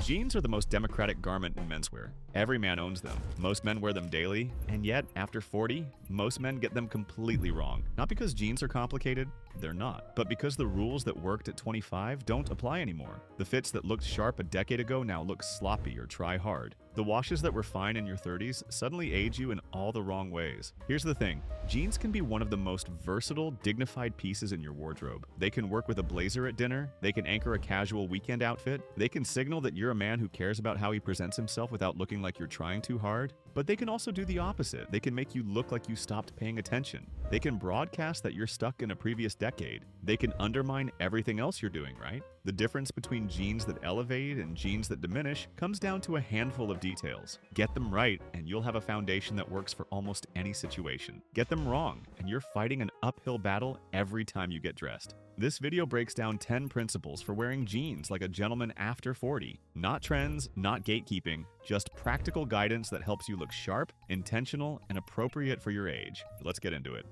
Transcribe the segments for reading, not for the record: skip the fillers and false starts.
Jeans are the most democratic garment in menswear. Every man owns them. Most men wear them daily, and yet, after 40, most men get them completely wrong. Not because jeans are complicated, they're not, but because the rules that worked at 25 don't apply anymore. The fits that looked sharp a decade ago now look sloppy or try hard. The washes that were fine in your 30s suddenly age you in all the wrong ways. Here's the thing, jeans can be one of the most versatile, dignified pieces in your wardrobe. They can work with a blazer at dinner, they can anchor a casual weekend outfit, they can signal that you're a man who cares about how he presents himself without looking like you're trying too hard. But they can also do the opposite. They can make you look like you stopped paying attention. They can broadcast that you're stuck in a previous decade. They can undermine everything else you're doing, right? The difference between jeans that elevate and jeans that diminish comes down to a handful of details. Get them right, and you'll have a foundation that works for almost any situation. Get them wrong, and you're fighting an uphill battle every time you get dressed. This video breaks down 10 principles for wearing jeans like a gentleman after 40. Not trends, not gatekeeping, just practical guidance that helps you look sharp, intentional, and appropriate for your age. Let's get into it.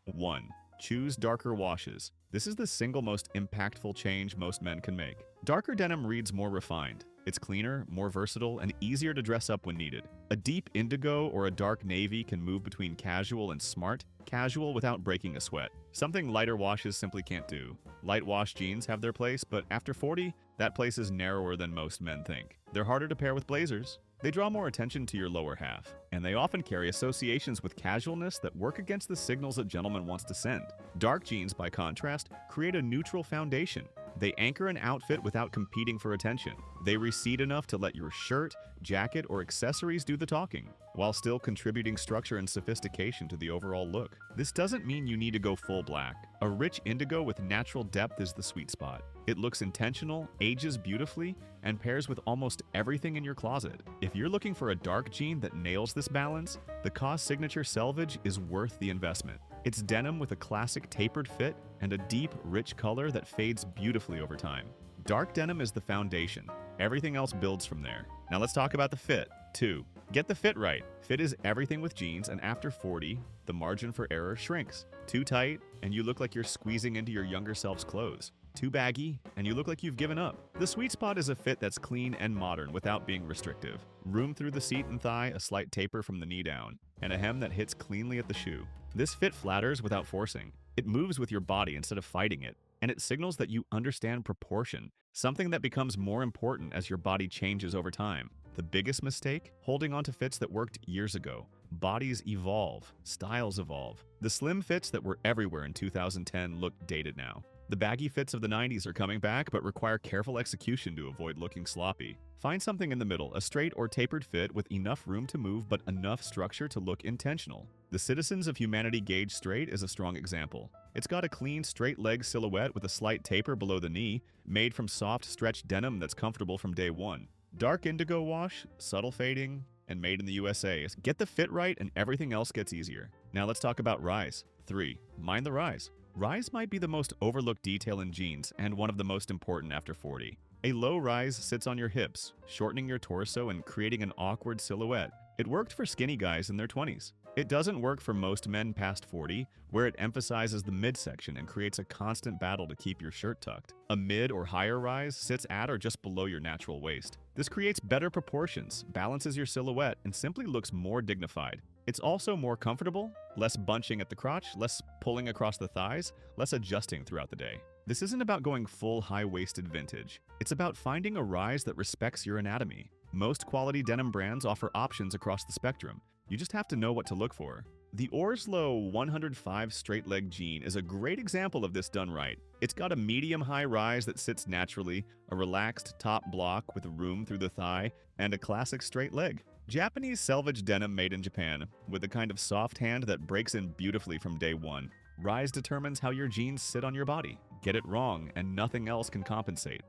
1. Choose darker washes. This is the single most impactful change most men can make. Darker denim reads more refined. It's cleaner, more versatile, and easier to dress up when needed. A deep indigo or a dark navy can move between casual and smart, casual without breaking a sweat. Something lighter washes simply can't do. Light wash jeans have their place, but after 40, that place is narrower than most men think. They're harder to pair with blazers. They draw more attention to your lower half, and they often carry associations with casualness that work against the signals a gentleman wants to send. Dark jeans, by contrast, create a neutral foundation. They anchor an outfit without competing for attention. They recede enough to let your shirt, jacket, or accessories do the talking, while still contributing structure and sophistication to the overall look. This doesn't mean you need to go full black. A rich indigo with natural depth is the sweet spot. It looks intentional, ages beautifully, and pairs with almost everything in your closet. If you're looking for a dark jean that nails this balance, the COS Signature Selvedge is worth the investment. It's denim with a classic tapered fit and a deep, rich color that fades beautifully over time. Dark denim is the foundation. Everything else builds from there. Now let's talk about the fit. 2. Get the fit right. Fit is everything with jeans, and after 40, the margin for error shrinks. Too tight, and you look like you're squeezing into your younger self's clothes. Too baggy, and you look like you've given up. The sweet spot is a fit that's clean and modern without being restrictive. Room through the seat and thigh, a slight taper from the knee down, and a hem that hits cleanly at the shoe. This fit flatters without forcing. It moves with your body instead of fighting it, and it signals that you understand proportion, something that becomes more important as your body changes over time. The biggest mistake? Holding on to fits that worked years ago. Bodies evolve, styles evolve. The slim fits that were everywhere in 2010 look dated now. The baggy fits of the 90s are coming back, but require careful execution to avoid looking sloppy. Find something in the middle, a straight or tapered fit with enough room to move but enough structure to look intentional. The Citizens of Humanity Gauge Straight is a strong example. It's got a clean, straight leg silhouette with a slight taper below the knee, made from soft, stretched denim that's comfortable from day one. Dark indigo wash, subtle fading, and made in the USA. Get the fit right and everything else gets easier. Now let's talk about rise. 3. Mind the rise. Rise might be the most overlooked detail in jeans and one of the most important after 40. A low rise sits on your hips, shortening your torso and creating an awkward silhouette. It worked for skinny guys in their 20s. It doesn't work for most men past 40, where it emphasizes the midsection and creates a constant battle to keep your shirt tucked. A mid or higher rise sits at or just below your natural waist. This creates better proportions, balances your silhouette, and simply looks more dignified. It's also more comfortable, less bunching at the crotch, less pulling across the thighs, less adjusting throughout the day. This isn't about going full high-waisted vintage. It's about finding a rise that respects your anatomy. Most quality denim brands offer options across the spectrum. You just have to know what to look for. The Orslow 105 straight leg jean is a great example of this done right. It's got a medium-high rise that sits naturally, a relaxed top block with room through the thigh, and a classic straight leg. Japanese selvedge denim made in Japan, with a kind of soft hand that breaks in beautifully from day one. Rise determines how your jeans sit on your body. Get it wrong, and nothing else can compensate.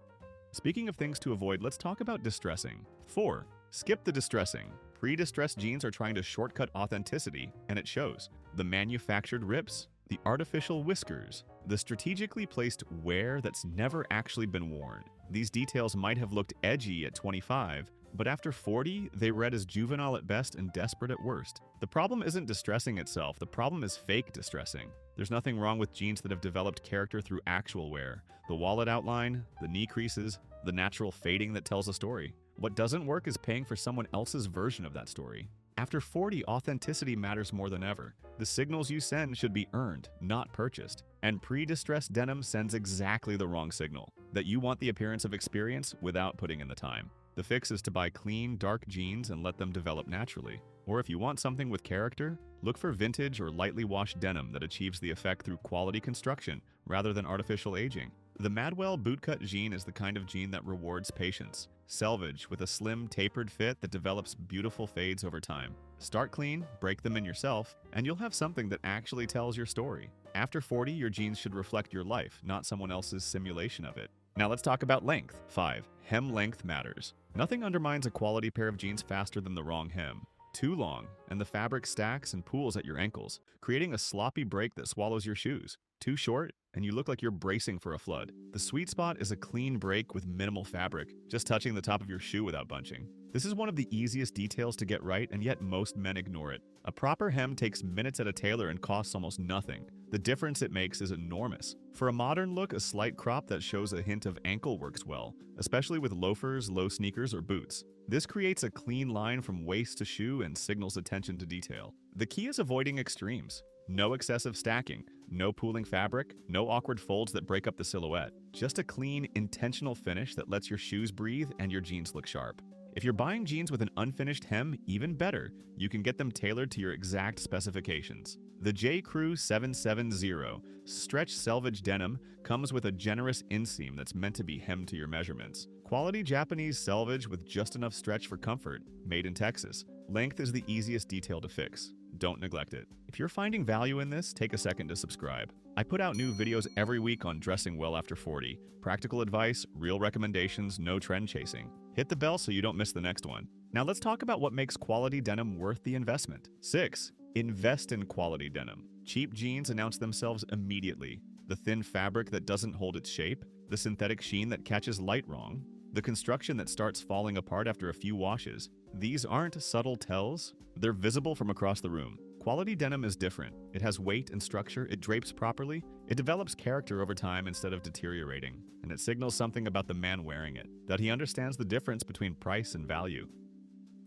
Speaking of things to avoid, let's talk about distressing. 4. Skip the distressing. Pre-distressed jeans are trying to shortcut authenticity, and it shows. The manufactured rips, the artificial whiskers, the strategically placed wear that's never actually been worn. These details might have looked edgy at 25, but after 40, they read as juvenile at best and desperate at worst. The problem isn't distressing itself, the problem is fake distressing. There's nothing wrong with jeans that have developed character through actual wear. The wallet outline, the knee creases, the natural fading that tells a story. What doesn't work is paying for someone else's version of that story. After 40, authenticity matters more than ever. The signals you send should be earned, not purchased. And pre-distressed denim sends exactly the wrong signal, that you want the appearance of experience without putting in the time. The fix is to buy clean, dark jeans and let them develop naturally. Or if you want something with character, look for vintage or lightly washed denim that achieves the effect through quality construction rather than artificial aging. The Madewell bootcut jean is the kind of jean that rewards patience. Selvage, with a slim, tapered fit that develops beautiful fades over time. Start clean, break them in yourself, and you'll have something that actually tells your story. After 40, your jeans should reflect your life, not someone else's simulation of it. Now let's talk about length. 5. Hem length matters. Nothing undermines a quality pair of jeans faster than the wrong hem. Too long, and the fabric stacks and pools at your ankles, creating a sloppy break that swallows your shoes. Too short, and you look like you're bracing for a flood. The sweet spot is a clean break with minimal fabric, just touching the top of your shoe without bunching. This is one of the easiest details to get right, and yet most men ignore it. A proper hem takes minutes at a tailor and costs almost nothing. The difference it makes is enormous. For a modern look, a slight crop that shows a hint of ankle works well, especially with loafers, low sneakers, or boots. This creates a clean line from waist to shoe and signals attention to detail. The key is avoiding extremes. No excessive stacking, no pooling fabric, no awkward folds that break up the silhouette. Just a clean, intentional finish that lets your shoes breathe and your jeans look sharp. If you're buying jeans with an unfinished hem, even better, you can get them tailored to your exact specifications. The J. Crew 770 Stretch Selvedge Denim comes with a generous inseam that's meant to be hemmed to your measurements. Quality Japanese selvage with just enough stretch for comfort, made in Texas. Length is the easiest detail to fix. Don't neglect it. If you're finding value in this, take a second to subscribe. I put out new videos every week on dressing well after 40. Practical advice, real recommendations, no trend chasing. Hit the bell so you don't miss the next one. Now let's talk about what makes quality denim worth the investment. 6. Invest in quality denim. Cheap jeans announce themselves immediately. The thin fabric that doesn't hold its shape, the synthetic sheen that catches light wrong, the construction that starts falling apart after a few washes. These aren't subtle tells, they're visible from across the room. Quality denim is different. It has weight and structure, it drapes properly, it develops character over time instead of deteriorating, and it signals something about the man wearing it, that he understands the difference between price and value.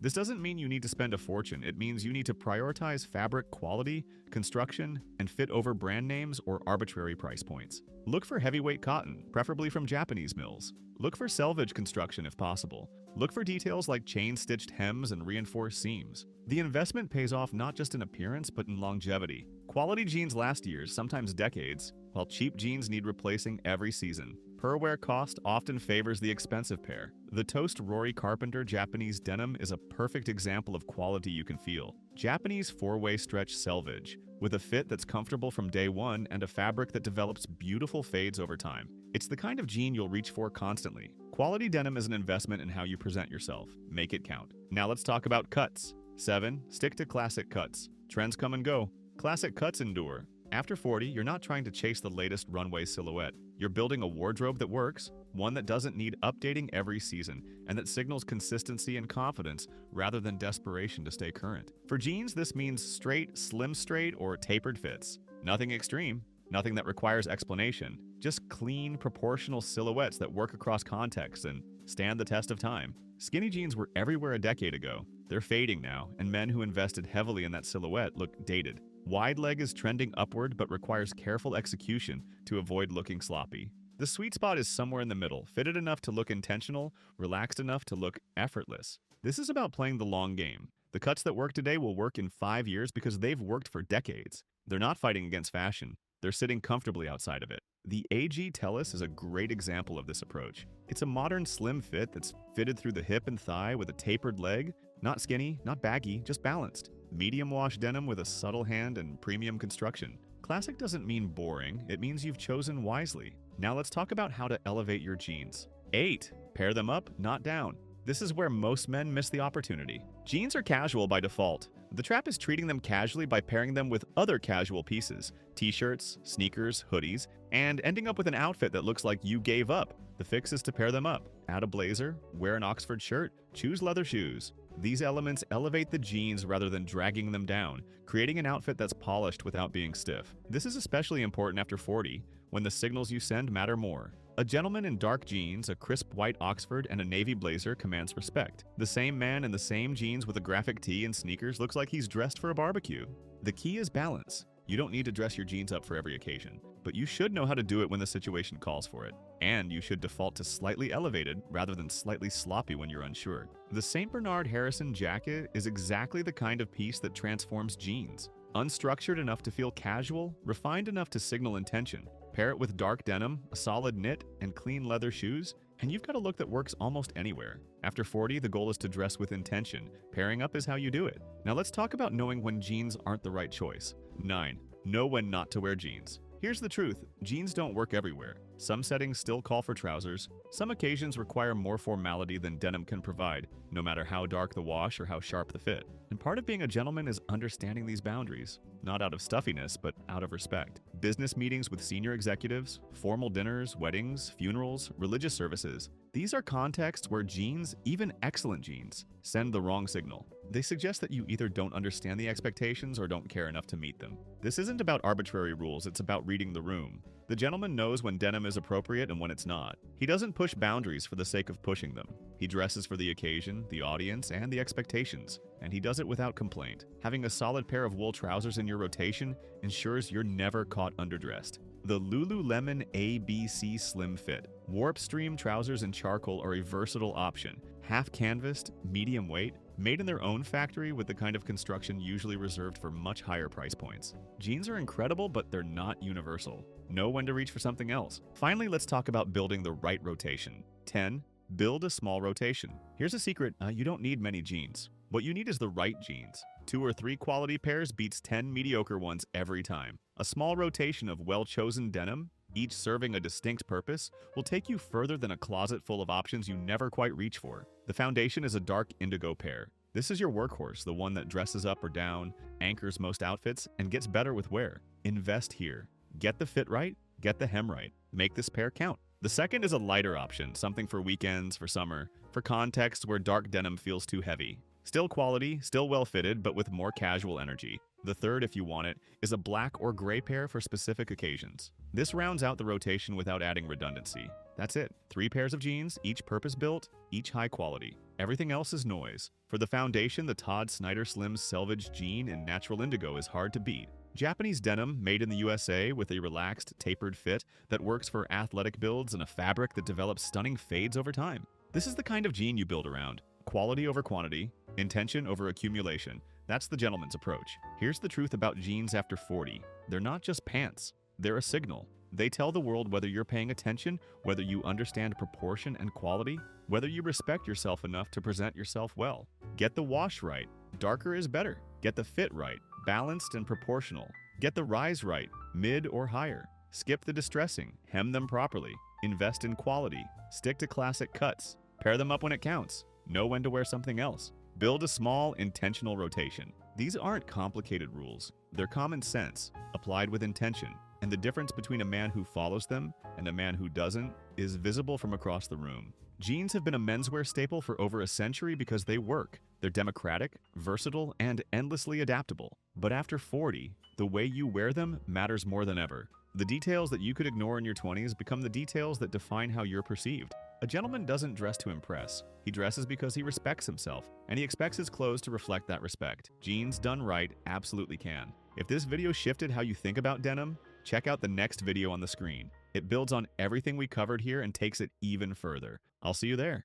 This doesn't mean you need to spend a fortune, it means you need to prioritize fabric quality, construction, and fit over brand names or arbitrary price points. Look for heavyweight cotton, preferably from Japanese mills. Look for selvage construction if possible. Look for details like chain-stitched hems and reinforced seams. The investment pays off not just in appearance, but in longevity. Quality jeans last years, sometimes decades, while cheap jeans need replacing every season. Per wear cost often favors the expensive pair. The Toast Rory Carpenter Japanese denim is a perfect example of quality you can feel. Japanese 4-way stretch selvage, with a fit that's comfortable from day one and a fabric that develops beautiful fades over time. It's the kind of jean you'll reach for constantly. Quality denim is an investment in how you present yourself. Make it count. Now let's talk about cuts. 7. Stick to classic cuts. Trends come and go. Classic cuts endure. After 40, you're not trying to chase the latest runway silhouette. You're building a wardrobe that works, one that doesn't need updating every season, and that signals consistency and confidence rather than desperation to stay current. For jeans, this means straight, slim straight, or tapered fits. Nothing extreme, nothing that requires explanation, just clean, proportional silhouettes that work across contexts and stand the test of time. Skinny jeans were everywhere a decade ago. They're fading now, and men who invested heavily in that silhouette look dated. Wide leg is trending upward but requires careful execution to avoid looking sloppy. The sweet spot is somewhere in the middle, fitted enough to look intentional, relaxed enough to look effortless. This is about playing the long game. The cuts that work today will work in 5 years because they've worked for decades. They're not fighting against fashion. They're sitting comfortably outside of it. The AG Tellus is a great example of this approach. It's a modern slim fit that's fitted through the hip and thigh with a tapered leg. Not skinny, not baggy, just balanced. Medium wash denim with a subtle hand and premium construction. Classic doesn't mean boring, it means you've chosen wisely. Now let's talk about how to elevate your jeans. 8. Pair them up, not down. This is where most men miss the opportunity. Jeans are casual by default. The trap is treating them casually by pairing them with other casual pieces, t-shirts, sneakers, hoodies, and ending up with an outfit that looks like you gave up. The fix is to pair them up. Add a blazer, wear an Oxford shirt, choose leather shoes. These elements elevate the jeans rather than dragging them down, creating an outfit that's polished without being stiff. This is especially important after 40, when the signals you send matter more. A gentleman in dark jeans, a crisp white Oxford, and a navy blazer commands respect. The same man in the same jeans with a graphic tee and sneakers looks like he's dressed for a barbecue. The key is balance. You don't need to dress your jeans up for every occasion, but you should know how to do it when the situation calls for it. And you should default to slightly elevated rather than slightly sloppy when you're unsure. The St. Bernard Harrison jacket is exactly the kind of piece that transforms jeans. Unstructured enough to feel casual, refined enough to signal intention. Pair it with dark denim, a solid knit, and clean leather shoes, and you've got a look that works almost anywhere. After 40, the goal is to dress with intention. Pairing up is how you do it. Now let's talk about knowing when jeans aren't the right choice. 9. Know when not to wear jeans. Here's the truth, jeans don't work everywhere. Some settings still call for trousers. Some occasions require more formality than denim can provide, no matter how dark the wash or how sharp the fit. And part of being a gentleman is understanding these boundaries, not out of stuffiness, but out of respect. Business meetings with senior executives, formal dinners, weddings, funerals, religious services. These are contexts where jeans, even excellent jeans, send the wrong signal. They suggest that you either don't understand the expectations or don't care enough to meet them. This isn't about arbitrary rules, it's about reading the room. The gentleman knows when denim is appropriate and when it's not. He doesn't push boundaries for the sake of pushing them. He dresses for the occasion, the audience, and the expectations, and he does it without complaint. Having a solid pair of wool trousers in your rotation ensures you're never caught underdressed. The Lululemon ABC Slim Fit. Warp Stream trousers in charcoal are a versatile option. Half canvassed, medium weight, made in their own factory with the kind of construction usually reserved for much higher price points. Jeans are incredible, but they're not universal. Know when to reach for something else. Finally, let's talk about building the right rotation. 10. Build a small rotation. Here's a secret, you don't need many jeans. What you need is the right jeans. 2 or 3 quality pairs beats 10 mediocre ones every time. A small rotation of well-chosen denim, each serving a distinct purpose, will take you further than a closet full of options you never quite reach for. The foundation is a dark indigo pair. This is your workhorse, the one that dresses up or down, anchors most outfits, and gets better with wear. Invest here. Get the fit right, get the hem right. Make this pair count. The second is a lighter option, something for weekends, for summer, for contexts where dark denim feels too heavy. Still quality, still well fitted, but with more casual energy. The third, if you want it, is a black or gray pair for specific occasions. This rounds out the rotation without adding redundancy. That's it. 3 pairs of jeans, each purpose-built, each high quality. Everything else is noise. For the foundation, the Todd Snyder Slim's Selvedge jean in natural indigo is hard to beat. Japanese denim made in the USA with a relaxed, tapered fit that works for athletic builds and a fabric that develops stunning fades over time. This is the kind of jean you build around. Quality over quantity, intention over accumulation. That's the gentleman's approach. Here's the truth about jeans after 40. They're not just pants. They're a signal. They tell the world whether you're paying attention, whether you understand proportion and quality, whether you respect yourself enough to present yourself well. Get the wash right. Darker is better. Get the fit right. Balanced and proportional. Get the rise right. Mid or higher. Skip the distressing. Hem them properly. Invest in quality. Stick to classic cuts. Pair them up when it counts. Know when to wear something else. Build a small, intentional rotation. These aren't complicated rules. They're common sense, applied with intention. And the difference between a man who follows them and a man who doesn't is visible from across the room. Jeans have been a menswear staple for over a century because they work. They're democratic, versatile, and endlessly adaptable. But after 40, the way you wear them matters more than ever. The details that you could ignore in your 20s become the details that define how you're perceived. A gentleman doesn't dress to impress. He dresses because he respects himself, and he expects his clothes to reflect that respect. Jeans done right absolutely can. If this video shifted how you think about denim, check out the next video on the screen. It builds on everything we covered here and takes it even further. I'll see you there.